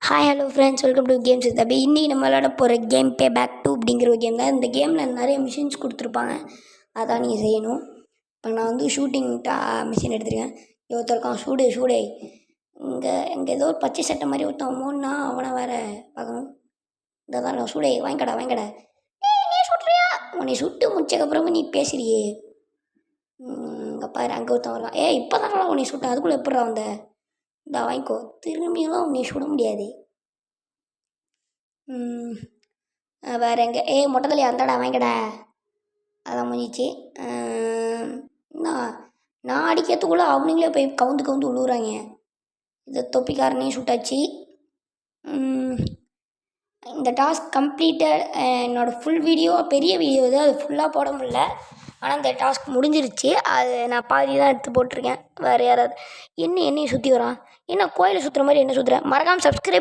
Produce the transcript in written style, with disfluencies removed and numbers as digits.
Hi hello friends, welcome to games with Abhi. இன்றைக்கி நம்ம விளாட போகிற கேம் பே பேக் 2 அப்படிங்கிற ஒரு கேம் தான். இந்த கேமில் நிறைய மிஷின்ஸ் கொடுத்துருப்பாங்க, அதான் நீங்கள் செய்யணும். இப்போ நான் வந்து ஷூட்டிங் மிஷின் எடுத்துருக்கேன். ஒருத்தருக்கான் ஷூடே இங்கே ஏதோ ஒரு பச்சை சட்டை மாதிரி ஒருத்தன் மோன்னா அவனை வேறு பார்க்கணும். இந்த தான் இருக்கான், ஷூடே வாங்கிக்கடா. நீ சுட்டுறியா? உன்னை சுட்டு முடிச்சக்கப்புறமா நீ பேசுறியே. இங்கே பாரு, அங்கே ஒருத்தன் வருவான். இப்போ தான் உன்னை சுட்டேன், அதுக்குள்ளே எப்பட்றா வந்த? இந்த வாங்கிக்கோ, திரும்பியெல்லாம் உன்னை சுட முடியாது. வேறு எங்கே? மொட்டத்தலையா அந்தாடா வாங்கிக்கடா. அதான் முடிஞ்சிச்சு. நான் அடிக்கிறதுக்குள்ளே அவனுங்களே போய் கவுந்து விழுவுறாங்க. இந்த தொப்பிக்காரனையும் சுட்டாச்சு. இந்த டாஸ்க் கம்ப்ளீட்டட். என்னோடய ஃபுல் வீடியோ பெரிய வீடியோ இது, அது ஃபுல்லாக போட முடியல. ஆனால் இந்த டாஸ்க் முடிஞ்சிருச்சு. அது நான் பாதி தான் எடுத்து போட்டிருக்கேன். வேறு யாராவது என்னையை சுற்றி வரான்? என்ன கோயிலை சுற்றுற மாதிரி என்ன சுற்றுறேன்? மறக்காமல் சப்ஸ்கிரைப்